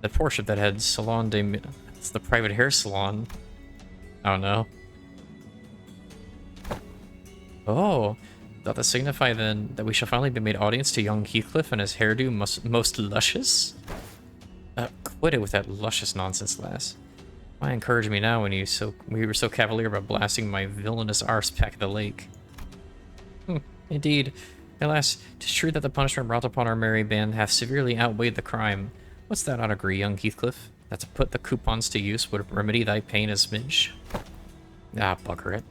That port ship that had Salon de... It's the private hair salon. I don't know. Oh, doth that signify then that we shall finally be made audience to young Heathcliff and his hairdo most luscious? Quit it with that luscious nonsense, lass. Why encourage me now when we were so cavalier about blasting my villainous arse back at the lake? Indeed. Alas, 'tis true that the punishment brought upon our merry band hath severely outweighed the crime. Wouldst thou not agree, young Heathcliff, that to put the coupons to use would remedy thy pain a smidge? Ah, bugger it.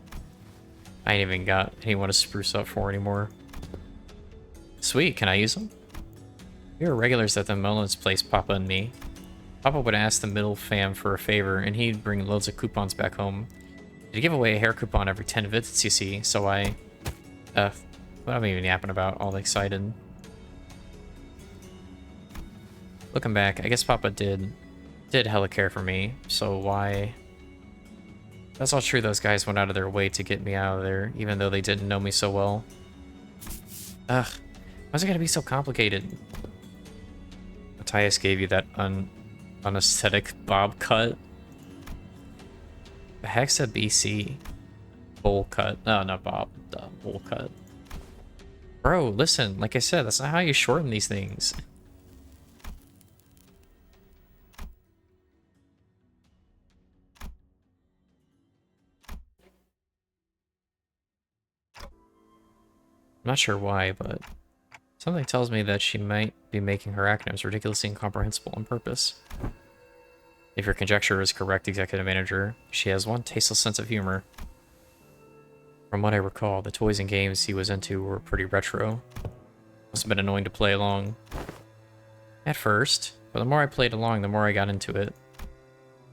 I ain't even got anyone to spruce up for anymore. Sweet, can I use them? We were regulars at the Mullins place, Papa and me. Papa would ask the middle fam for a favor, and he'd bring loads of coupons back home. He'd give away a hair coupon every 10 visits, you see, so what am I even yapping about, all excited? Looking back, I guess Papa did hella care for me, so why... That's all true, those guys went out of their way to get me out of there, even though they didn't know me so well. Ugh, why's it gotta be so complicated? Matthias gave you that unaesthetic bob cut. The heck's a BC? Bowl cut. No, not bob. Bowl cut. Bro, listen, like I said, that's not how you shorten these things. I'm not sure why, but something tells me that she might be making her acronyms ridiculously incomprehensible on purpose. If your conjecture is correct, Executive Manager, she has one tasteless sense of humor. From what I recall, the toys and games he was into were pretty retro. Must have been annoying to play along. At first, but the more I played along, the more I got into it.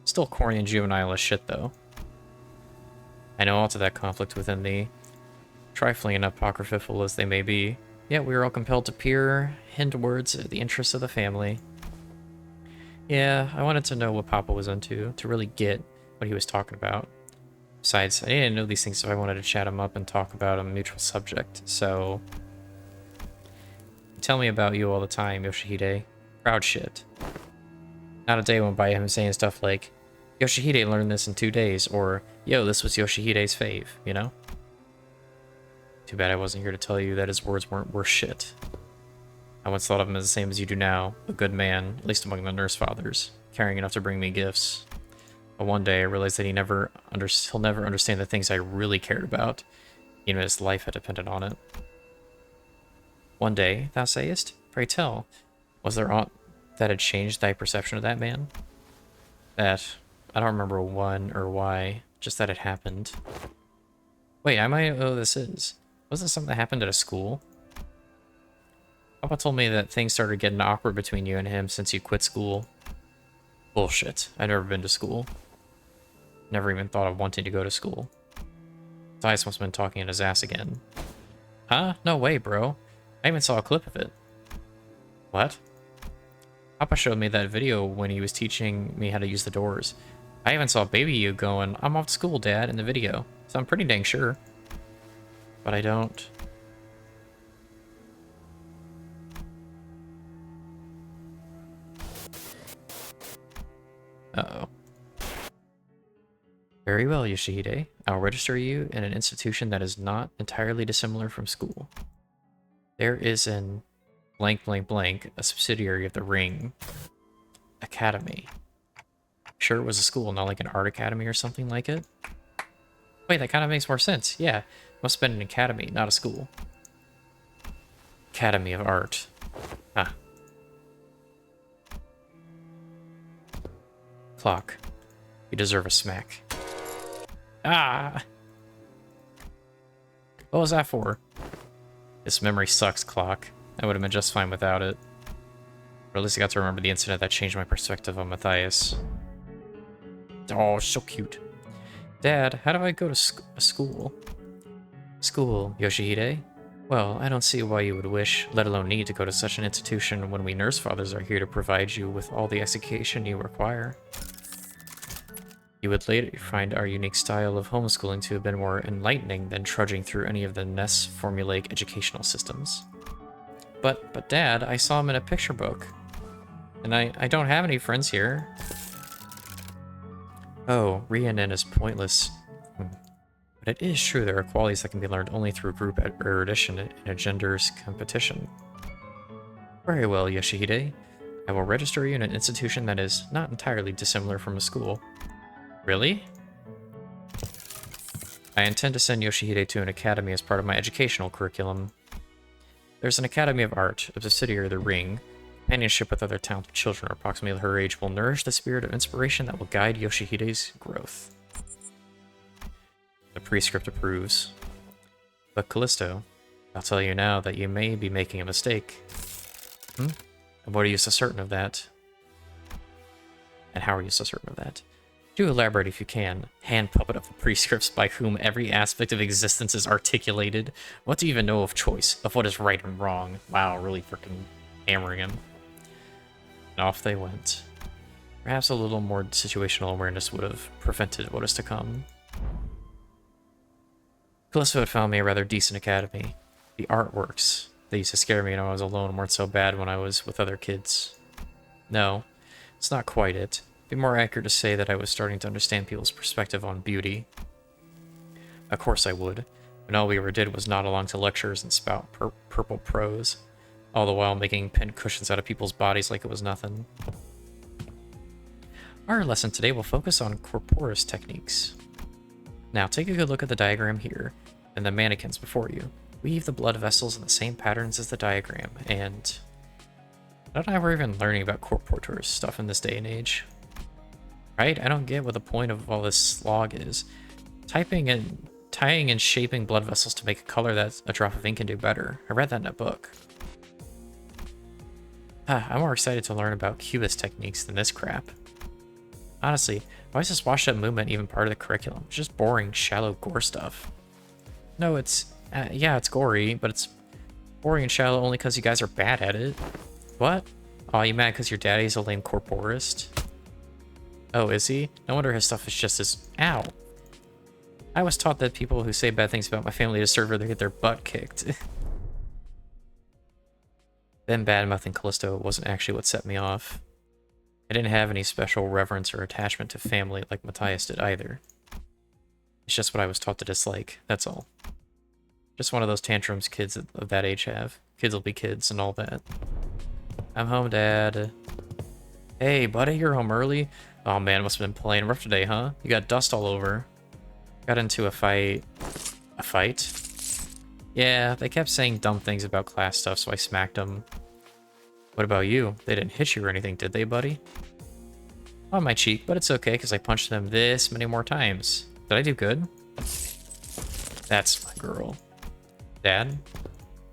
Still corny and juvenile as shit, though. I know all to that conflict within thee, trifling and apocryphal as they may be, yet we are all compelled to peer hindwards at the interests of the family. Yeah, I wanted to know what Papa was into, to really get what he was talking about. Besides, I didn't know these things if I wanted to chat him up and talk about a mutual subject, so... Tell me about you all the time, Yoshihide. Proud shit. Not a day went by him saying stuff like, Yoshihide learned this in 2 days, or, yo, this was Yoshihide's fave, you know? Too bad I wasn't here to tell you that his words weren't worth shit. I once thought of him as the same as you do now, a good man, at least among the Nursefathers, caring enough to bring me gifts. But one day I realized that he'll never understand the things I really cared about, even if his life had depended on it. One day, thou sayest? Pray tell, was there aught that had changed thy perception of that man? That, I don't remember when or why, just that it happened. Wait, I might know who this is. Wasn't it something that happened at a school? Papa told me that things started getting awkward between you and him since you quit school. Bullshit. I've never been to school. Never even thought of wanting to go to school. Dice must have been talking in his ass again. Huh? No way, bro. I even saw a clip of it. What? Papa showed me that video when he was teaching me how to use the doors. I even saw baby you going, I'm off to school, Dad, in the video. So I'm pretty dang sure. But I don't... Uh-oh. Very well, Yoshihide. I'll register you in an institution that is not entirely dissimilar from school. There is an blank blank blank, a subsidiary of the Ring Academy. Sure it was a school, not like an art academy or something like it? Wait, that kind of makes more sense. Yeah, must have been an academy, not a school. Academy of Art. Huh. Clock. You deserve a smack. Ah! What was that for? This memory sucks, Clock. I would have been just fine without it. Or at least I got to remember the incident that changed my perspective on Matthias. Oh, so cute. Dad, how do I go to school? School, Yoshihide? Well, I don't see why you would wish, let alone need, to go to such an institution when we Nursefathers are here to provide you with all the education you require. You would later find our unique style of homeschooling to have been more enlightening than trudging through any of the Ness formulaic educational systems. But Dad, I saw him in a picture book. And I don't have any friends here. Oh, Rhiannon is pointless. But it is true there are qualities that can be learned only through group erudition in a gender's competition. Very well, Yoshihide. I will register you in an institution that is not entirely dissimilar from a school. Really? I intend to send Yoshihide to an academy as part of my educational curriculum. There's an Academy of Art, a subsidiary of the Ring. Companionship with other talented children approximately her age will nourish the spirit of inspiration that will guide Yoshihide's growth. The prescript approves. But Callisto, I'll tell you now that you may be making a mistake. And what are you so certain of that? And how are you so certain of that? Do elaborate if you can. Hand puppet of the prescripts by whom every aspect of existence is articulated. What do you even know of choice, of what is right and wrong? Wow, really freaking hammering him. And off they went. Perhaps a little more situational awareness would have prevented what is to come. Callisto had found me a rather decent academy. The artworks that used to scare me when I was alone weren't so bad when I was with other kids. No, it's not quite it. It'd be more accurate to say that I was starting to understand people's perspective on beauty. Of course I would, when all we ever did was nod along to lectures and spout purple prose, all the while making pin cushions out of people's bodies like it was nothing. Our lesson today will focus on corporous techniques. Now take a good look at the diagram here, and the mannequins before you. Weave the blood vessels in the same patterns as the diagram, and... I don't know how we're even learning about corportors stuff in this day and age. Right? I don't get what the point of all this slog is. Tying and shaping blood vessels to make a color that a drop of ink can do better. I read that in a book. I'm more excited to learn about cubist techniques than this crap. Honestly, why is this washed up movement even part of the curriculum? It's just boring, shallow gore stuff. No, it's... yeah, it's gory, but it's boring and shallow only because you guys are bad at it. What? Aw, you mad because your daddy's a lame corporist? Oh, is he? No wonder his stuff is just as... Ow! I was taught that people who say bad things about my family deserve to get their butt kicked. Them bad-mouthing Callisto wasn't actually what set me off. I didn't have any special reverence or attachment to family like Matthias did either. It's just what I was taught to dislike, that's all. Just one of those tantrums kids of that age have. Kids will be kids and all that. I'm home, Dad. Hey, buddy, you're home early? Oh man, must have been playing rough today, huh? You got dust all over. Got into a fight. A fight? Yeah, they kept saying dumb things about class stuff, so I smacked them. What about you? They didn't hit you or anything, did they, buddy? On my cheek, but it's okay, because I punched them this many more times. Did I do good? That's my girl. Dad?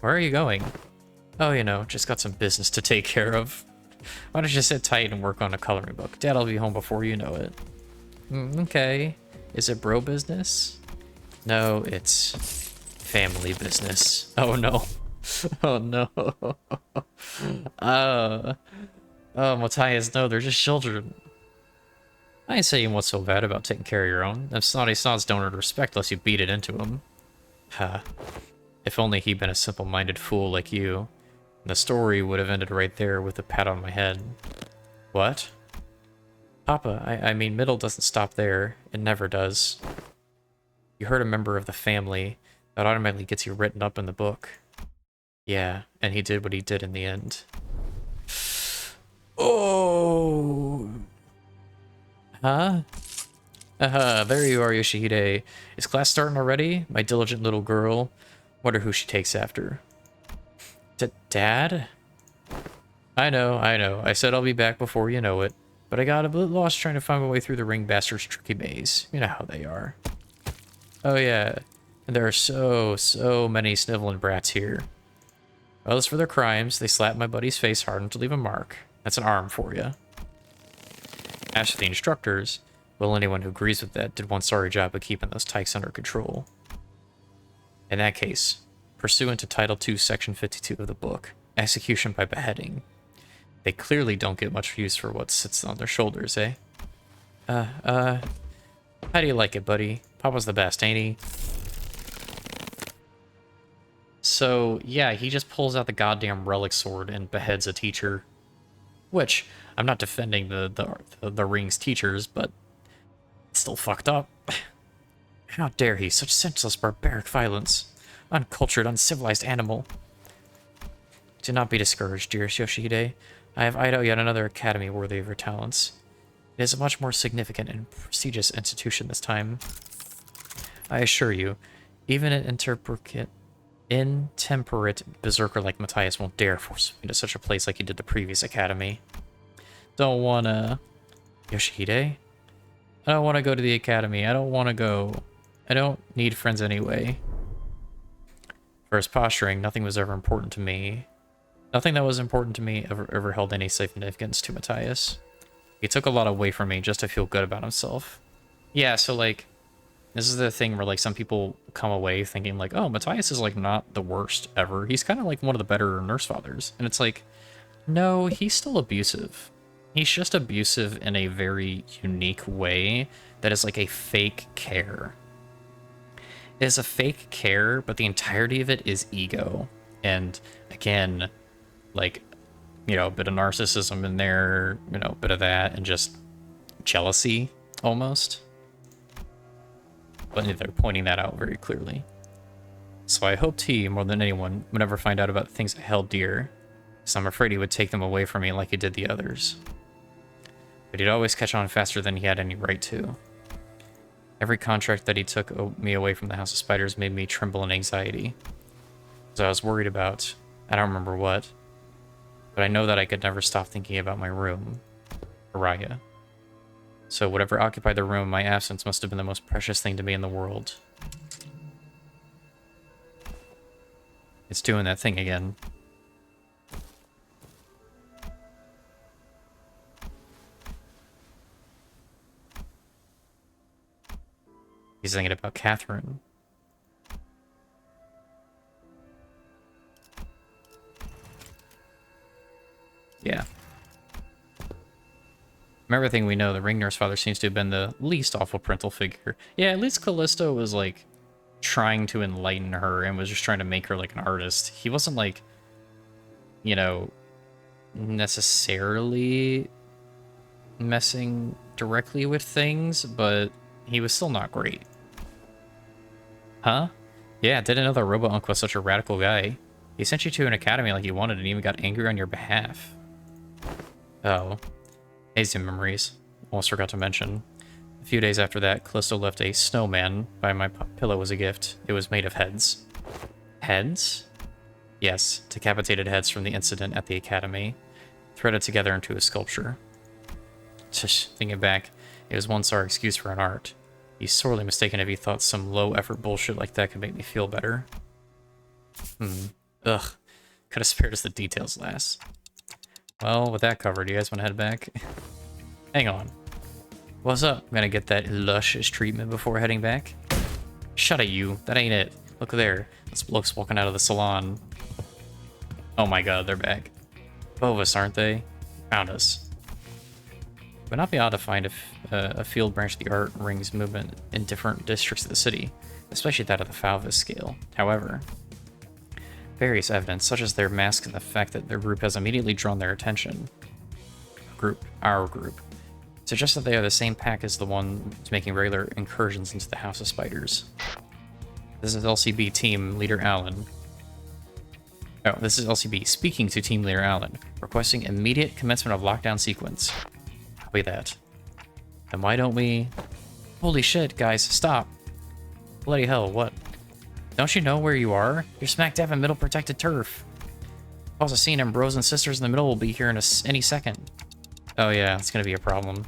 Where are you going? Oh, you know, just got some business to take care of. Why don't you sit tight and work on a coloring book? Dad'll be home before you know it. Okay. Is it bro business? No, it's family business. Oh no. Oh no. Oh, Matthias, no, they're just children. I ain't saying what's so bad about taking care of your own. Them snotty snots don't earn respect unless you beat it into them. Huh. If only he'd been a simple-minded fool like you. The story would have ended right there with a pat on my head. What? Papa, I mean, middle doesn't stop there. It never does. You hurt a member of the family, that automatically gets you written up in the book. Yeah, and he did what he did in the end. Oh! Huh? There you are, Yoshihide. Is class starting already? My diligent little girl. Wonder who she takes after. Dad? I know. I said I'll be back before you know it. But I got a bit lost trying to find my way through the ring bastard's tricky maze. You know how they are. Oh yeah, and there are so many sniveling brats here. Well, as for their crimes, they slapped my buddy's face hard enough to leave a mark. That's an arm for you. As for the instructors, well, anyone who agrees with that did one sorry job of keeping those tykes under control. In that case, pursuant to Title II, Section 52 of the book, execution by beheading, they clearly don't get much use for what sits on their shoulders, eh? How do you like it, buddy? Papa's the best, ain't he? So, yeah, he just pulls out the goddamn relic sword and beheads a teacher. Which, I'm not defending the ring's teachers, but it's still fucked up. How dare he? Such senseless, barbaric violence. Uncultured, uncivilized animal. Do not be discouraged, dearest Yoshihide. I have eyed out yet another academy worthy of your talents. It is a much more significant and prestigious institution this time. I assure you, even an intemperate berserker like Matthias won't dare force me to such a place like he did the previous academy. Don't wanna... Yoshihide? I don't want to go to the academy. I don't want to go. I don't need friends anyway. For his posturing, nothing was ever important to me. Nothing that was important to me ever held any significance to Matthias. He took a lot away from me just to feel good about himself. Yeah, so like, this is the thing where like some people come away thinking like, oh, Matthias is like not the worst ever. He's kind of like one of the better Nursefathers. And it's like, no, he's still abusive. He's just abusive in a very unique way that is like a fake care. It is a fake care, but the entirety of it is ego. And again, like, you know, a bit of narcissism in there, you know, a bit of that, and just jealousy, almost. But they're pointing that out very clearly. So I hoped he, more than anyone, would never find out about the things I held dear, because I'm afraid he would take them away from me like he did the others. But he'd always catch on faster than he had any right to. Every contract that he took me away from the House of Spiders made me tremble in anxiety. So I was worried about, I don't remember what, but I know that I could never stop thinking about my room, Araya. So whatever occupied the room, my absence must have been the most precious thing to me in the world. It's doing that thing again. He's thinking about Catherine. Yeah. From everything we know, the Ring Nursefather seems to have been the least awful parental figure. Yeah, at least Callisto was, like, trying to enlighten her and was just trying to make her, like, an artist. He wasn't, like, you know, necessarily messing directly with things, but he was still not great. Huh? Yeah, didn't know that Robo-Unk was such a radical guy. He sent you to an academy like you wanted and even got angry on your behalf. Oh. Hazy memories. Almost forgot to mention. A few days after that, Callisto left a snowman by my pillow as a gift. It was made of heads. Heads? Yes, decapitated heads from the incident at the academy, threaded together into a sculpture. Thinking back, it was one sorry excuse for an art. He's sorely mistaken if he thought some low-effort bullshit like that could make me feel better. Ugh. Could have spared us the details last. Well, with that covered, you guys want to head back? Hang on. What's up? Gonna get that luscious treatment before heading back? Shut at you. That ain't it. Look there. Those blokes walking out of the salon. Oh my god, they're back. Bovis, aren't they? Found us. It would not be odd to find a field branch of the art rings movement in different districts of the city, especially that of the Falvis scale. However, various evidence, such as their mask and the fact that their group has immediately drawn their attention, our group, suggests that they are the same pack as the one making regular incursions into the House of Spiders. This is LCB team leader Alan. Oh, this is LCB speaking to Team Leader Allen, requesting immediate commencement of lockdown sequence. Copy that. Then why don't we... Holy shit, guys, stop. Bloody hell, what? Don't you know where you are? You're smack dab in middle protected turf. Cause a scene and bros and sisters in the middle will be here in any second. Oh yeah, it's gonna be a problem.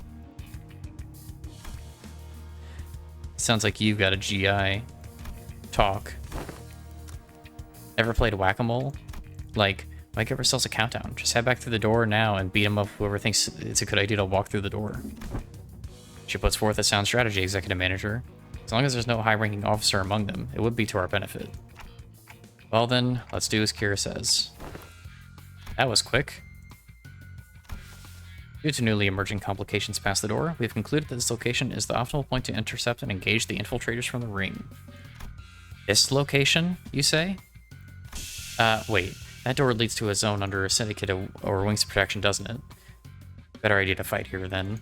Sounds like you've got a GI. Talk. Ever played whack-a-mole? Like, why give ourselves a countdown? Just head back through the door now and beat him up whoever thinks it's a good idea to walk through the door. She puts forth a sound strategy, Executive Manager. As long as there's no high-ranking officer among them, it would be to our benefit. Well then, let's do as Kira says. That was quick. Due to newly emerging complications past the door, we've concluded that this location is the optimal point to intercept and engage the infiltrators from the ring. This location, you say? Wait. That door leads to a zone under a syndicate or wings of protection, doesn't it? Better idea to fight here, then.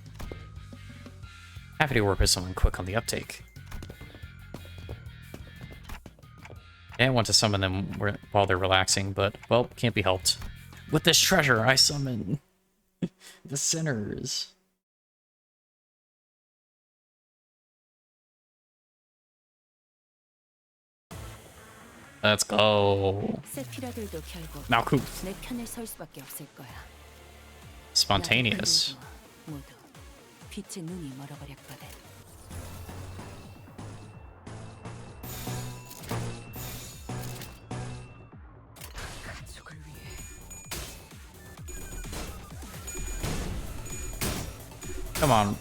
Happy to work with someone quick on the uptake. I want to summon them while they're relaxing, but, well, can't be helped. With this treasure, I summon the sinners. Let's go.
세피라들도 결국
Malkuth.
내 편에 설 수밖에 없을 거야.
Spontaneous.
모두 빛의 눈이 멀어버렸거든. 가족을 위해.
Come on.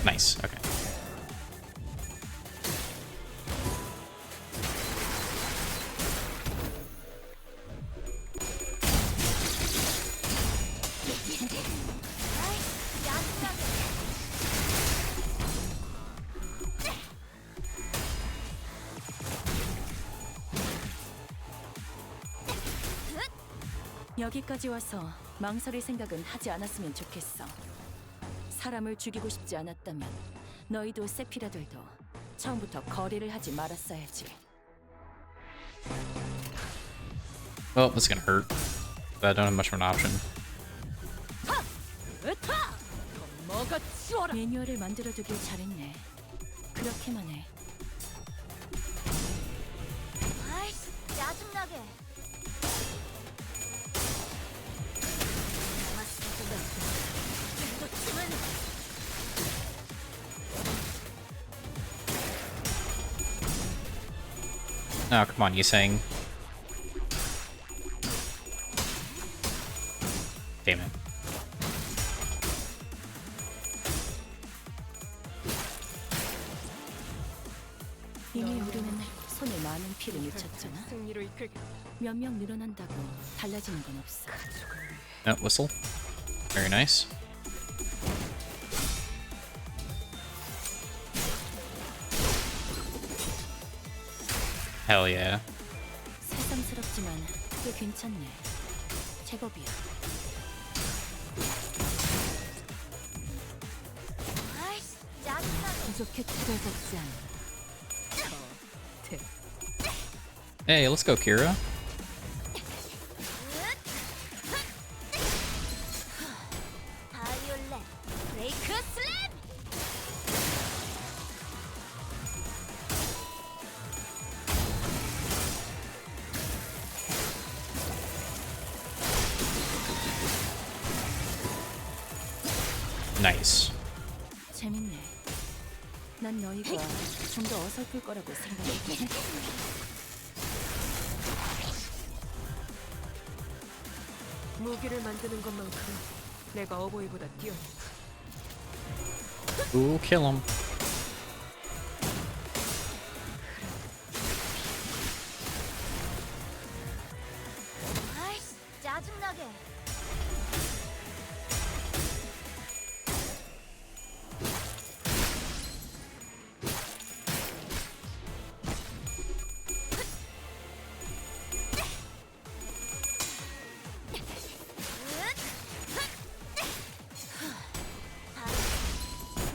Nice. Okay.
여기까지 와서 망설일 생각은 하지 않았으면 좋겠어. 사람을 죽이고 싶지 않았다면 너희도 세피라들도 처음부터 거래를 하지 말았어야지.
Well, this is gonna hurt. But I don't have much of an option.
매뉴얼을 만들어두길 잘했네. 그렇게만 해.
아이씨, 짜증나게.
Oh, come on, you saying? Damn it.
이미 우리는 손에 많은 피를 묻혔잖아. 몇 명 늘어난다고 달라지는 건 없어.
Oh, whistle. Very nice. Hell yeah.
새삼스럽지만 꽤 괜찮네. 제법이야.
아이씨, 짜증나게.
부족해 투덜거리지 않아.
Hey, let's go, Kira.
바이올렛, 브레이크 슬램!
Nice.
재밌네. 난 너희가 좀 더 어설플 거라고 생각했거든.
무기를 만드는 것만큼 내가 어버이보다 뛰어났지.
Ooh, kill him.
아이씨, 짜증나게.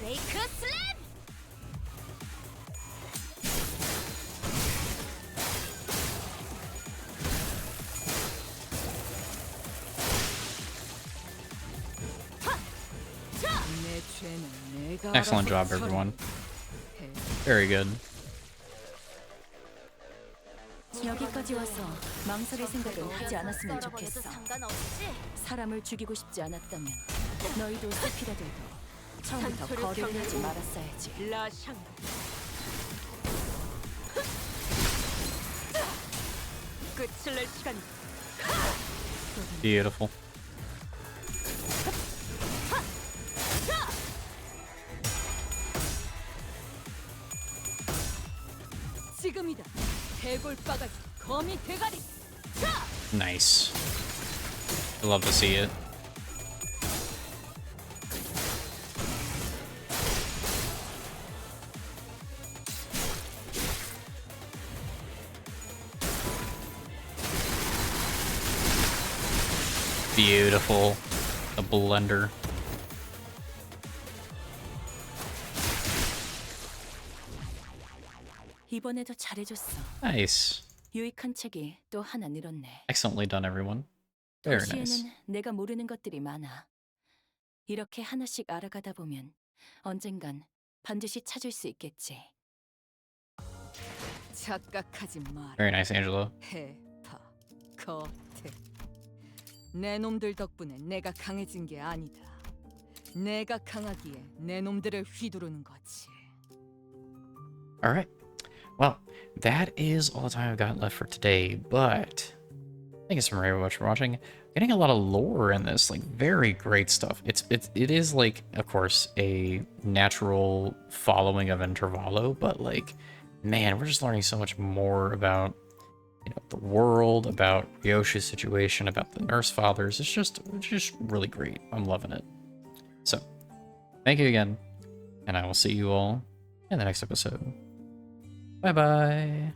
브레이크 슬램!
Excellent job, everyone. Very good.
여기까지 와서 망설일 생각은 하지 않았으면
썰어버려도
좋겠어.
상관없지?
사람을 죽이고 싶지 않았다면 너희도 세피라들도 처음부터
산초를
거래를 하지
경계하고
말았어야지.
라샹. 끝을 낼 시간이.
Beautiful.
지금이다. 대골바가지 거미 대가리.
Nice. I love to see it. Beautiful. A blender.
이번에도 잘해줬어.
Nice.
유익한 책이 또 하나 늘었네.
Excellently done, everyone. Very
도시에는
nice.
내가 모르는 것들이 많아. 이렇게 하나씩 알아가다 보면 언젠간 반드시 찾을 수 있겠지. 착각하지 마라.
Very nice, Angelo.
해파, 거태. 내 놈들 덕분에 내가 강해진 게 아니다. 내가 강하기에 내 놈들을 휘두르는 거지.
Alright. Well, that is all the time I've got left for today, but thank you so very much for watching. Getting a lot of lore in this, like very great stuff. It is like, of course, a natural following of Intervallo, but like, man, we're just learning so much more about, you know, the world, about Yoshi's situation, about the Nursefathers. It's just really great. I'm loving it. So, thank you again, and I will see you all in the next episode. Bye-bye.